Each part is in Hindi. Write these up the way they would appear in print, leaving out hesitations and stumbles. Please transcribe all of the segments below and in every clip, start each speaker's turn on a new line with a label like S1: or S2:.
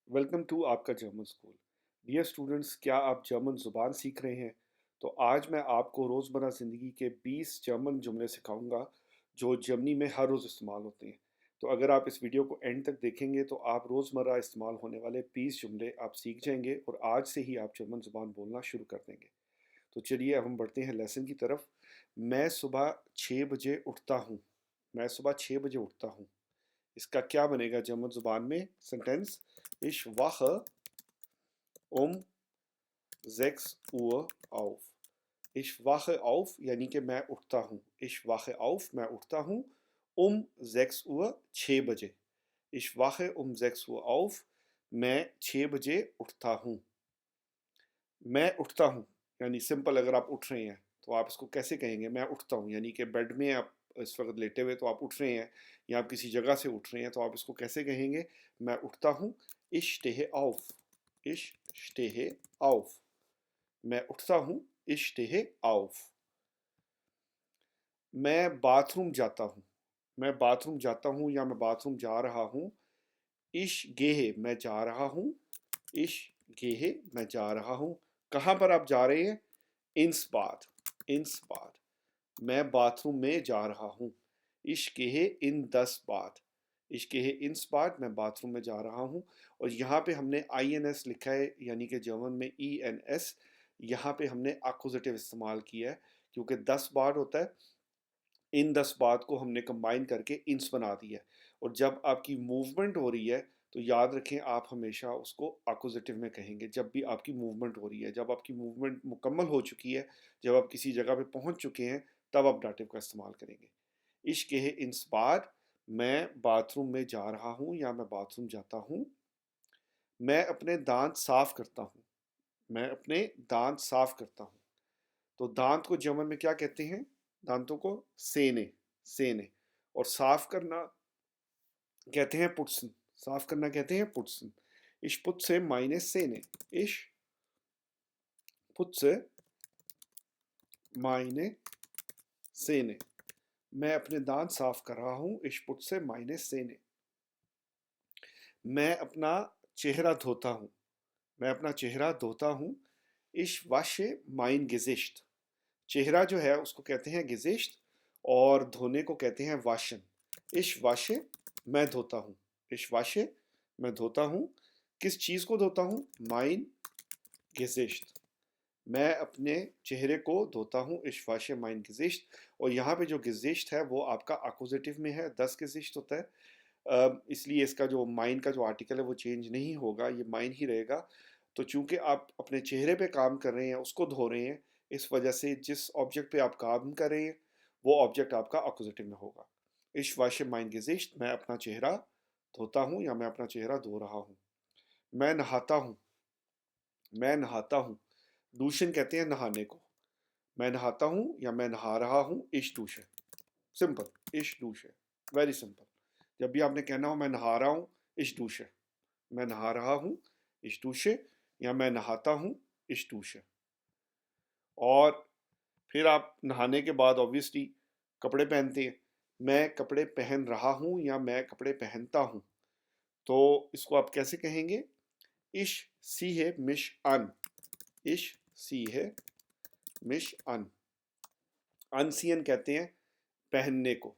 S1: वेलकम टू आपका जर्मन स्कूल। डियर स्टूडेंट्स, क्या आप जर्मन ज़ुबान सीख रहे हैं? तो आज मैं आपको रोज़मर्रा ज़िंदगी के 20 जर्मन जुमले सिखाऊंगा जो जर्मनी में हर रोज़ इस्तेमाल होते हैं। तो अगर आप इस वीडियो को एंड तक देखेंगे तो आप रोज़मर्रा इस्तेमाल होने वाले 20 जुमले आप सीख जाएंगे और आज से ही आप जर्मन ज़ुबान बोलना शुरू कर देंगे। तो चलिए अब हम बढ़ते हैं लेसन की तरफ। मैं सुबह 6 बजे उठता हूँ। मैं सुबह 6 बजे उठता हूँ। इसका क्या बनेगा जर्मन ज़ुबान में sentence? Ich wache um 6 Uhr auf. Ich wache auf यानी कि मैं उठता हूँ। Ich wache auf मैं उठता हूँ। Um 6 Uhr 6 बजे। Ich wache um 6 Uhr auf मैं 6 बजे उठता हूँ। मैं उठता हूँ यानी सिंपल अगर आप उठ रहे हैं तो आप इसको कैसे कहेंगे? मैं उठता हूँ यानी कि बेड में आप इस वक्त लेटे हुए तो आप उठ रहे हैं या आप किसी जगह से उठ रहे हैं तो आप इसको कैसे कहेंगे? मैं उठता हूँ। Ich stehe auf. Ich stehe auf. मैं उठता हूँ। Ich stehe auf. मैं बाथरूम जाता हूँ। मैं बाथरूम जाता हूँ या मैं बाथरूम जा रहा हूँ। Ich gehe मैं जा रहा हूँ। Ich gehe मैं जा रहा हूँ। कहाँ पर आप जा रहे हैं? Ins Bad. Ins Bad. मैं बाथरूम में जा रहा हूँ। Ich gehe in das Bad. Ich gehe ins Bad. मैं बाथरूम में जा रहा हूँ। और यहाँ पे हमने INS लिखा है यानी कि जर्मन में ENS। यहाँ पे हमने एक्कुजेटिव इस्तेमाल किया है क्योंकि 10 बार होता है। इन 10 बात को हमने कंबाइन करके इंस बना दिया है। और जब आपकी मूवमेंट हो रही है तो याद रखें आप हमेशा उसको एक्कुजेटिव में कहेंगे जब भी आपकी मूवमेंट हो रही है। जब आपकी मूवमेंट मुकम्मल हो चुकी है, जब आप किसी जगह पे पहुंच चुके हैं, तब आप डाटिव का इस्तेमाल करेंगे। इश्क है इंस बाद मैं बाथरूम में जा रहा हूँ या मैं बाथरूम जाता हूँ। मैं अपने दांत साफ करता हूँ। मैं अपने दांत साफ करता हूँ। तो दांत को जर्मन में क्या कहते हैं? दांतों को सेने। सेने। और साफ करना कहते हैं पुट्सन। साफ करना कहते हैं पुट्सन। Ich putze meine Zähne. Ich putze meine Zähne. मैं अपने दांत साफ कर रहा हूँ। Ich putze meine Zähne. मैं अपना चेहरा धोता हूँ। मैं अपना चेहरा धोता हूँ। Ich wasche mein Gesicht. चेहरा जो है उसको कहते हैं Gesicht और धोने को कहते हैं waschen. Ich wasche मैं धोता हूँ। Ich wasche मैं धोता हूँ। किस चीज़ को धोता हूँ? Mein Gesicht. मैं अपने चेहरे को धोता हूँ। Ich wasche mein Gesicht. और यहाँ पे जो Gesicht है वो आपका एक्कुजेटिव में है। 10 Gesicht होता है। इसलिए इसका जो माइन का जो आर्टिकल है वो चेंज नहीं होगा, ये माइन ही रहेगा। तो चूंकि आप अपने चेहरे पे काम कर रहे हैं, उसको धो रहे हैं, इस वजह से जिस ऑब्जेक्ट पे आप काम कर रहे हैं वो ऑब्जेक्ट आपका अपोजिटिव में होगा। Ich wasche mein Gesicht मैं अपना चेहरा धोता हूँ या मैं अपना चेहरा धो रहा हूँ। मैं नहाता हूँ। मैं नहाता हूँ। दूशन कहते हैं नहाने को। मैं नहाता हूँ या मैं नहा रहा हूँ। Ich dusche. Simple. Ich dusche. Very simple. जब भी आपने कहना हो मैं नहा रहा हूँ, Ich dusche. मैं नहा रहा हूँ, Ich dusche. या मैं नहाता हूँ, Ich dusche. और फिर आप नहाने के बाद ऑब्वियसली कपड़े पहनते हैं। मैं कपड़े पहन रहा हूँ या मैं कपड़े पहनता हूँ। तो इसको आप कैसे कहेंगे? Ich ziehe mich an. Ich ziehe mich an. Anziehen कहते हैं पहनने को।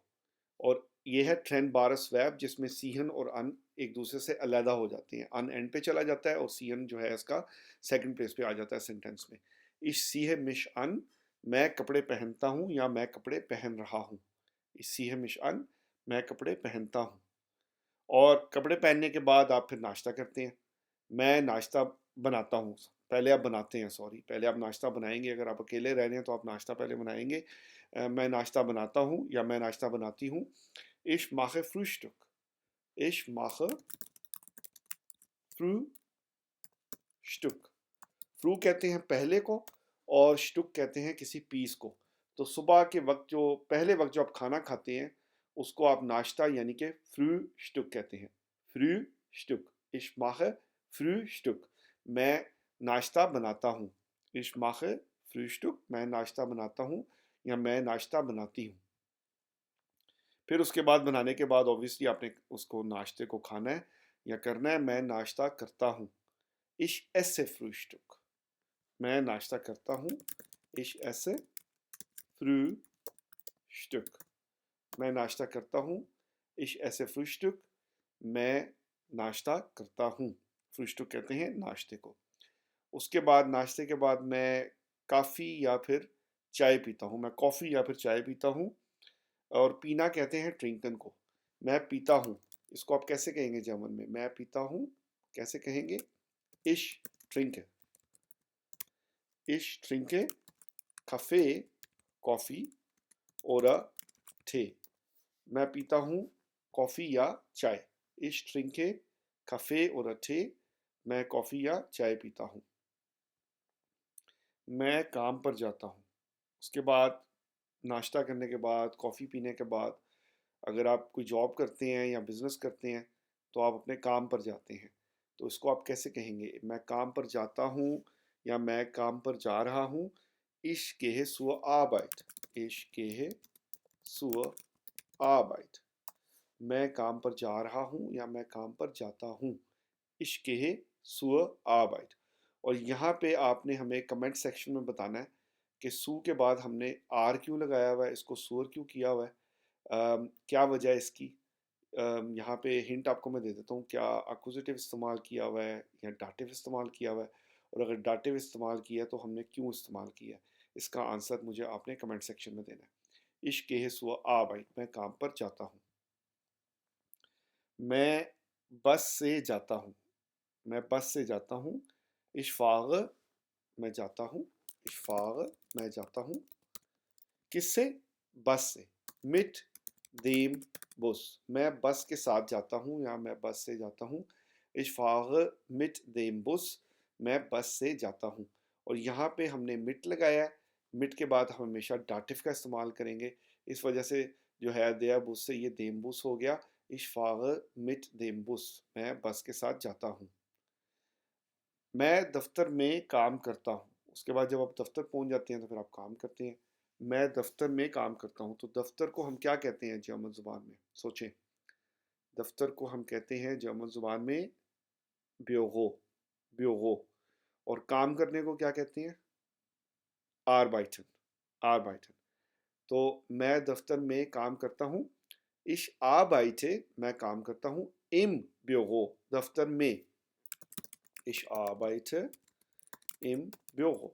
S1: और ये है ट्रेंड बारस वेब जिसमें सीहन और अन एक दूसरे से अलहदा हो जाती हैं। अन एंड पे चला जाता है और सीहन जो है इसका सेकंड प्लेस पे आ जाता है सेंटेंस में। इस सीहे मिश अन मैं कपड़े पहनता हूँ या मैं कपड़े पहन रहा हूँ। इस सीहे मिश अन मैं कपड़े पहनता हूँ। और कपड़े पहनने के बाद आप फिर नाश्ता करते हैं। मैं नाश्ता बनाता हूँ। पहले आप बनाते हैं, सॉरी, पहले आप नाश्ता बनाएंगे। अगर आप अकेले रह रहे हैं तो आप नाश्ता पहले बनाएंगे। मैं नाश्ता बनाता हूँ या मैं नाश्ता बनाती हूँ। Ich mache Frühstück. Ich mache Frühstück. फ्रू कहते हैं पहले को और स्टुक कहते हैं किसी पीस को। तो सुबह के वक्त जो पहले वक्त जो आप खाना खाते हैं उसको आप नाश्ता यानी कि फ्रूस्टुक कहते हैं। फ्रूस्टुक। Ich mache Frühstück. मैं नाश्ता बनाता हूँ। Ich mache Frühstück. मैं नाश्ता बनाता हूँ या मैं नाश्ता बनाती हूँ। फिर उसके बाद बनाने के बाद ऑब्वियसली आपने उसको नाश्ते को खाना है। या करना है मैं नाश्ता करता हूँ। Ich esse Frühstück. मैं नाश्ता करता हूँ। Ich esse Frühstück. मैं नाश्ता करता हूँ। Ich esse Frühstück. मैं नाश्ता करता हूँ। Frühstück कहते हैं नाश्ते को। उसके बाद नाश्ते के बाद मैं कॉफ़ी या फिर चाय पीता हूँ। मैं कॉफ़ी या फिर चाय पीता हूँ। और पीना कहते हैं ट्रिंकन को। मैं पीता हूँ, इसको आप कैसे कहेंगे जर्मन में? मैं पीता हूँ कैसे कहेंगे? Ich trinke. Ich trinke Kaffee, coffee oder Tee. मैं पीता हूँ कॉफ़ी या चाय। Ich trinke Kaffee oder Tee. मैं कॉफ़ी या चाय पीता हूँ। मैं काम पर जाता हूँ। उसके बाद नाश्ता करने के बाद, कॉफ़ी पीने के बाद, अगर आप कोई जॉब करते हैं या बिज़नेस करते हैं, तो आप अपने काम पर जाते हैं। तो इसको आप कैसे कहेंगे? मैं काम पर जाता हूँ या मैं काम पर जा रहा हूँ। Ich gehe zur Arbeit. Ich gehe zur Arbeit. मैं काम पर जा रहा हूँ या मैं काम पर जाता हूँ। Ich gehe zur Arbeit. और यहाँ पे आपने हमें कमेंट सेक्शन में बताना है कि सू के बाद हमने आर क्यों लगाया हुआ है, इसको सुअर क्यों किया हुआ है, क्या वजह है इसकी। यहाँ पे हिंट आपको मैं दे देता हूँ, क्या अक्यूजेटिव इस्तेमाल किया हुआ है या डाटिव इस्तेमाल किया हुआ है, और अगर डाटिव इस्तेमाल किया है तो हमने क्यों इस्तेमाल किया है। इसका आंसर मुझे आपने कमेंट सेक्शन में देना है। इश्क के सुआ आबाई, मैं काम पर जाता हूँ। मैं बस से जाता हूँ। मैं बस से जाता हूँ। इश्फाग, मैं जाता हूँ। इश्फाग, मैं जाता हूँ। किससे? बस से। मिट देम बुस, मैं बस के साथ जाता हूँ या मैं बस से जाता हूँ। इश्फाग मिट देम बुस, मैं बस से जाता हूँ। और यहाँ पे हमने मिट लगाया है। मिट के बाद हम हमेशा डाटिव का इस्तेमाल करेंगे। इस वजह से जो है दया बुस से ये देम बुस हो गया। इश्फाग मिट देम बुस, मैं बस के साथ जाता हूँ। मैं दफ्तर में काम करता हूँ। उसके बाद जब आप दफ्तर पहुँच जाते हैं तो फिर आप काम करते हैं। मैं दफ्तर में काम करता हूँ, तो दफ्तर को हम क्या कहते हैं जर्मन ज़ुबान में? सोचें। दफ्तर को हम कहते हैं जर्मन ज़ुबान में ब्यूरो। ब्यूरो। और काम करने को क्या कहते हैं? आरबाइटन। आरबाइटन। तो मैं दफ्तर में काम करता हूँ। Ich arbeite, मैं काम करता हूँ। Im Büro, दफ्तर में। Ich arbeite im Büro,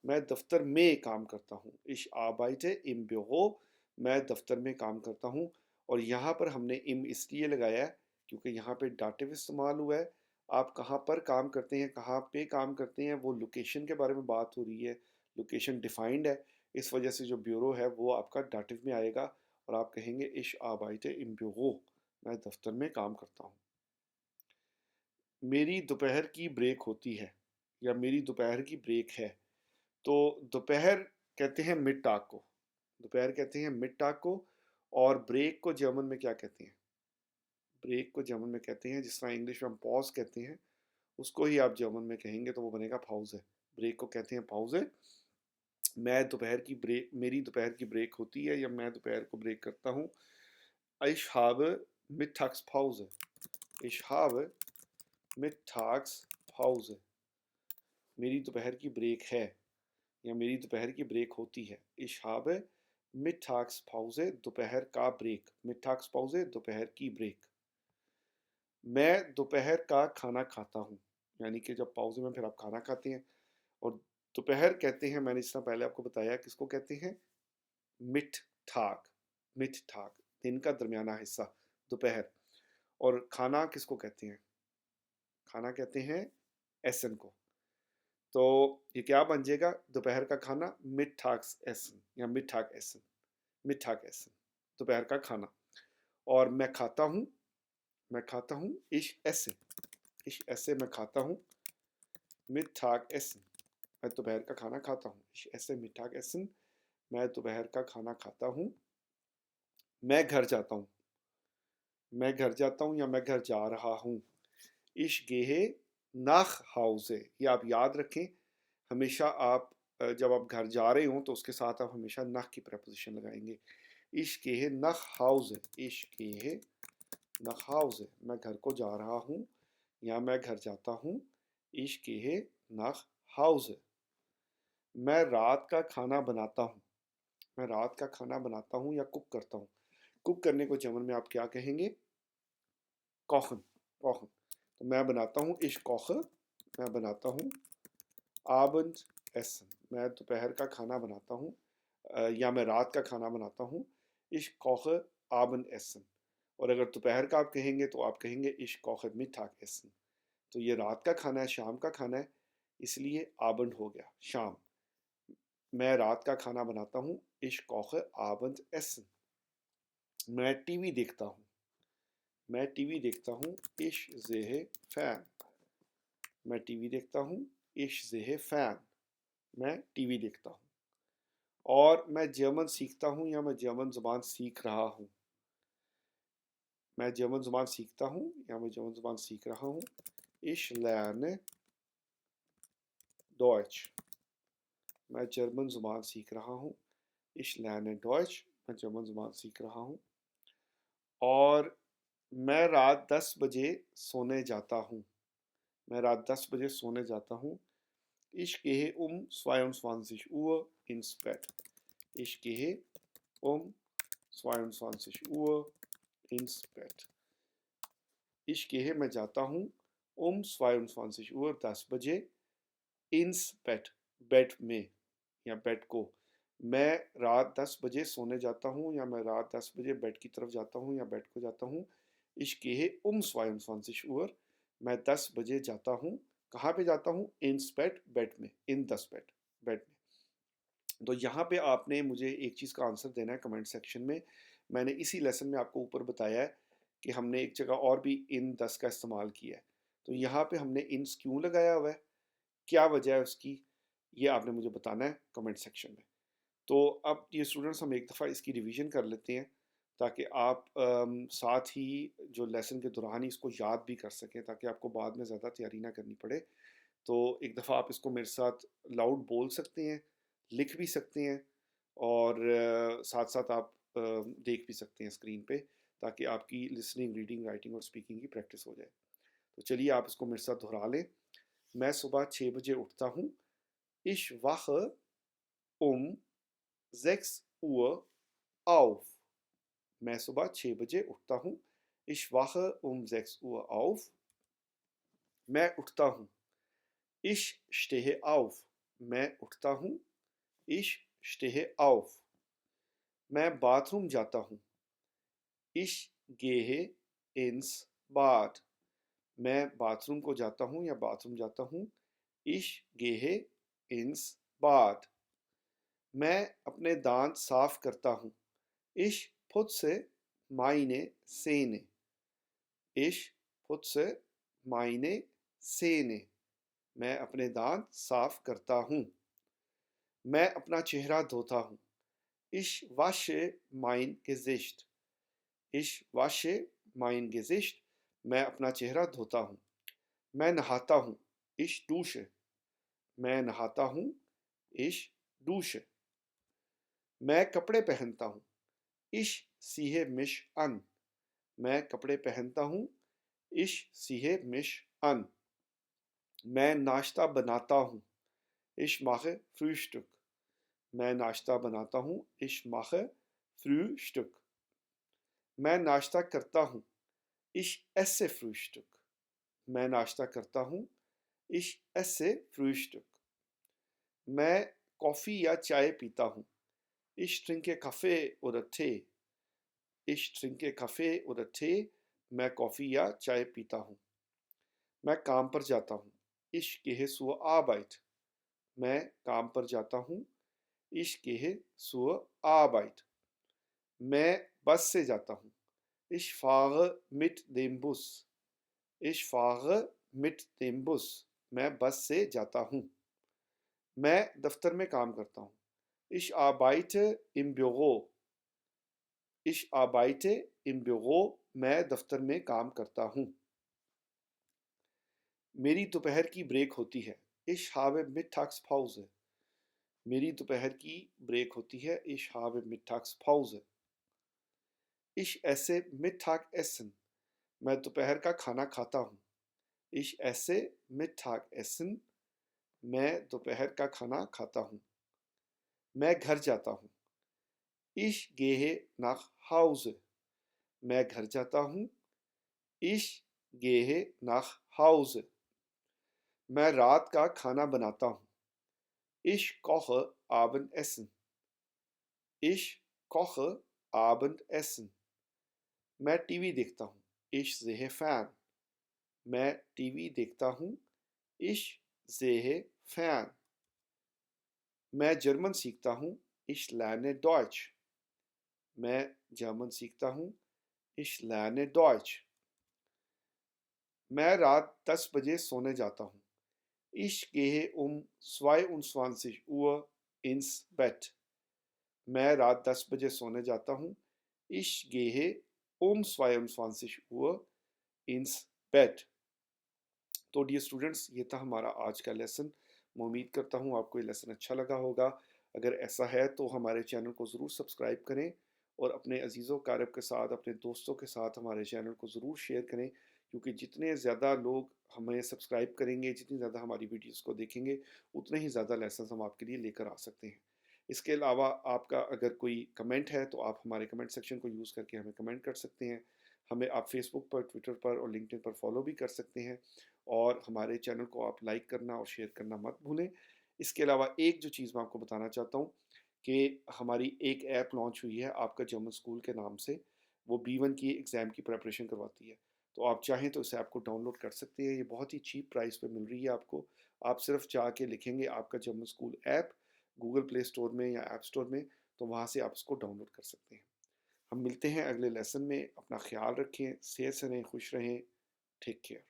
S1: मैं दफ्तर में काम करता हूँ। Ich arbeite im Büro, मैं दफ्तर में काम करता हूँ। और यहाँ पर हमने im इसलिए लगाया है क्योंकि यहाँ पे डाटिव इस्तेमाल हुआ है। आप कहाँ पर काम करते हैं, कहाँ पे काम करते हैं, वो लोकेशन के बारे में बात हो रही है। लोकेशन डिफाइंड है, इस वजह से जो ब्यूरो है वो आपका डाटिव में आएगा और आप कहेंगे Ich arbeite im Büro, मैं दफ्तर में काम करता हूँ। मेरी दोपहर की ब्रेक होती है या मेरी दोपहर की ब्रेक है। तो दोपहर कहते हैं मिड टाक को। दोपहर कहते हैं मिड टाक को। और ब्रेक को जर्मन में क्या कहते हैं? ब्रेक को जर्मन में कहते हैं, जिस तरह इंग्लिश में हम पॉज कहते हैं, उसको ही आप जर्मन में कहेंगे तो वो बनेगा पाउज़ है। ब्रेक को कहते हैं पाउज़ है। मैं दोपहर की ब्रेक, मेरी दोपहर की ब्रेक होती है या मैं दोपहर को ब्रेक करता हूँ। Ich habe Mittagspause. Ich habe Mittagspause. मेरी दोपहर की ब्रेक है या मेरी दोपहर की ब्रेक होती है। Ich habe Mittagspause, दोपहर का ब्रेक। Mittagspause, दोपहर की ब्रेक। मैं दोपहर का खाना खाता हूँ, यानी कि जब पाउज़े में फिर आप खाना खाते हैं। और दोपहर कहते हैं, मैंने जिस तरह पहले आपको बताया, किसको कहते हैं? मिट-ठाग। मिट-ठाग, दिन का दरमियाना हिस्सा, दोपहर। और खाना किसको कहते हैं? खाना कहते हैं एसन को। तो ये क्या बन जाएगा? दोपहर का खाना मिठाक्स एसन या मिठाक एसन। मिठाक एसन, दोपहर का खाना। और मैं खाता हूँ, मैं खाता हूँ। इश ऐसे, इश ऐसे मैं खाता हूँ। मिठाक एसन, मैं दोपहर का खाना खाता हूँ। इश ऐसे मिठाक एसन, मैं दोपहर का खाना खाता हूँ। मैं घर जाता हूँ। मैं घर जाता हूँ या मैं घर जा रहा हूँ। इश गेहे नाख हाउसे, ये आप याद रखें। हमेशा आप जब आप घर जा रहे हों तो उसके साथ आप हमेशा नख की प्रपोजिशन लगाएंगे। Ich gehe nach Hause. Ich gehe nach Hause, मैं घर को जा रहा हूँ या मैं घर जाता हूँ। Ich gehe nach Hause। मैं रात का खाना बनाता हूँ, मैं रात का खाना बनाता हूँ या कुक करता हूँ। कुक करने को जर्मन में आप क्या कहेंगे? कोchen, कोchen। तो मैं बनाता हूँ ich koche, मैं बनाता हूँ Abendessen, मैं दोपहर का खाना बनाता हूँ या मैं रात का खाना बनाता हूँ। Ich koche Abendessen। और अगर दोपहर का आप कहेंगे तो आप कहेंगे ich koche Mittagessen। तो ये रात का खाना है, शाम का खाना है, इसलिए Abend हो गया, शाम। मैं रात का खाना बनाता हूँ, ich koche Abendessen। मैं टीवी देखता हूँ, मैं टीवी देखता हूँ, ich sehe Fern। मैं टीवी देखता हूँ, ich sehe Fern। मैं टीवी देखता हूँ। और मैं जर्मन सीखता हूँ या मैं जर्मन ज़ुबान सीख रहा हूँ। मैं जर्मन ज़ुबान सीखता हूँ या मैं जर्मन ज़ुबान सीख रहा हूँ। Ich lerne Deutsch। मैं जर्मन ज़ुबान सीख रहा हूँ। Ich lerne Deutsch। मैं जर्मन ज़ुबान सीख रहा हूँ। और मैं रात 10 बजे सोने जाता हूँ। मैं रात 10 बजे सोने जाता हूँ। Ich gehe um 22 Uhr ins Bett। Ich gehe um 22 Uhr ins Bett। Ich gehe मैं जाता हूँ um 22 Uhr 10 बजे ins Bett बेड में या बेड को। मैं रात 10 बजे सोने जाता हूँ या मैं रात 10 बजे बेड की तरफ जाता हूँ या बेड को जाता हूँ। Ich gehe um 22 Uhr। मैं 10 बजे जाता हूँ। कहाँ पे जाता हूँ? ins Bett बेड में, in das Bett बेड में। तो यहाँ पे आपने मुझे एक चीज़ का आंसर देना है कमेंट सेक्शन में। मैंने इसी लेसन में आपको ऊपर बताया है कि हमने एक जगह और भी इन 10 का इस्तेमाल किया है। तो यहाँ पे हमने इन्स क्यों लगाया हुआ है, क्या वजह है उसकी, ये आपने मुझे बताना है कमेंट सेक्शन में। तो अब ये स्टूडेंट्स हम एक दफ़ा इसकी रिवीजन कर लेते हैं ताकि आप साथ ही जो लेसन के दौरान ही इसको याद भी कर सकें ताकि आपको बाद में ज़्यादा तैयारी ना करनी पड़े। तो एक दफ़ा आप इसको मेरे साथ लाउड बोल सकते हैं, लिख भी सकते हैं और साथ साथ आप देख भी सकते हैं स्क्रीन पे ताकि आपकी लिसनिंग, रीडिंग, राइटिंग और स्पीकिंग की प्रैक्टिस हो जाए। तो चलिए आप इसको मेरे साथ दोहरा लें। मैं सुबह 6 बजे उठता हूँ। Ich wache um 6 Uhr auf। मैं सुबह 6 बजे उठता हूँ। Ich wache um 6 Uhr auf। मैं उठता हूँ। Ich stehe auf। मैं उठता हूँ। Ich stehe auf। मैं बाथरूम जाता हूँ। Ich gehe ins Bad। मैं बाथरूम को जाता हूँ या बाथरूम जाता हूँ। Ich gehe ins Bad। मैं अपने दांत साफ करता हूँ। Ich putze meine Zähne। Ich putze meine Zähne। मैं अपने दांत साफ करता हूँ। मैं अपना चेहरा धोता हूँ। Ich wasche mein Gesicht। Ich wasche mein Gesicht। मैं अपना चेहरा धोता हूँ। मैं नहाता हूँ। Ich dusche। मैं नहाता हूँ। Ich dusche। मैं कपड़े पहनता हूँ। Ich ziehe mich an। मैं कपड़े पहनता हूँ। Ich ziehe mich an। मैं नाश्ता बनाता हूँ। Ich mache Frühstück। मैं नाश्ता बनाता हूँ। Ich mache Frühstück। मैं नाश्ता करता हूँ। Ich esse Frühstück। मैं नाश्ता करता हूँ। Ich esse Frühstück। मैं कॉफ़ी या चाय पीता हूँ। Ich trinke Kaffee oder Tee। Ich trinke Kaffee oder Tee। मैं कॉफ़ी या चाय पीता हूँ। मैं काम पर जाता हूँ। Ich gehe zur Arbeit। मैं काम पर जाता हूँ। Ich gehe zur Arbeit। मैं बस से जाता हूँ। Ich fahre mit dem Bus। Ich fahre mit dem Bus। मैं बस से जाता हूँ। मैं दफ्तर में काम करता हूँ। Ich arbeite im Büro। Ich arbeite im Büro। मैं दफ्तर में काम करता हूँ। मेरी दोपहर की ब्रेक होती है। Ich habe Mittagspause। मेरी दोपहर की ब्रेक होती है। Ich habe Mittagspause। Ich esse Mittagessen। मैं दोपहर का खाना खाता हूँ। Ich esse Mittagessen। मैं दोपहर का खाना खाता हूँ। मैं घर जाता हूँ। Ich gehe nach Hause। मैं घर जाता हूँ। Ich gehe nach Hause। मैं रात का खाना बनाता हूँ। Ich koche Abendessen। Ich koche Abendessen। मैं टीवी देखता हूँ। Ich sehe fern। मैं टीवी देखता हूँ। Ich sehe fern। मैं जर्मन सीखता हूँ। Ich lerne Deutsch। मैं जर्मन सीखता हूँ। Ich lerne Deutsch। मैं रात 10 बजे सोने जाता हूँ। Ich gehe um 22 Uhr ins Bett। मैं रात 10 बजे सोने जाता हूँ। Ich gehe um 22 Uhr ins Bett। तो डियर स्टूडेंट्स, ये था हमारा आज का लेसन। मैं उम्मीद करता हूँ आपको ये लेसन अच्छा लगा होगा। अगर ऐसा है तो हमारे चैनल को ज़रूर सब्सक्राइब करें और अपने अजीज़ों कारब के साथ, अपने दोस्तों के साथ हमारे चैनल को ज़रूर शेयर करें, क्योंकि जितने ज़्यादा लोग हमें सब्सक्राइब करेंगे, जितनी ज़्यादा हमारी वीडियोज़ को देखेंगे, उतने ही ज़्यादा लेसन हम आपके लिए लेकर आ सकते हैं। इसके अलावा आपका अगर कोई कमेंट है तो आप हमारे कमेंट सेक्शन को यूज़ करके हमें कमेंट कर सकते हैं। हमें आप फेसबुक पर, ट्विटर पर और लिंक्डइन पर फॉलो भी कर सकते हैं, और हमारे चैनल को आप लाइक करना और शेयर करना मत भूलें। इसके अलावा एक जो चीज़ मैं आपको बताना चाहता हूँ कि हमारी एक ऐप लॉन्च हुई है आपका जर्मन स्कूल के नाम से। वो B1 की एग्ज़ाम की प्रिपरेशन करवाती है। तो आप चाहें तो इस ऐप को डाउनलोड कर सकते हैं। ये बहुत ही चीप प्राइस पे मिल रही है आपको। आप सिर्फ जाके लिखेंगे आपका German school app Google play store में या ऐप स्टोर में, तो वहाँ से आप उसको डाउनलोड कर सकते हैं। हम मिलते हैं अगले लेसन में। अपना ख्याल रखें, सेहत से रहें, खुश रहें। Take care.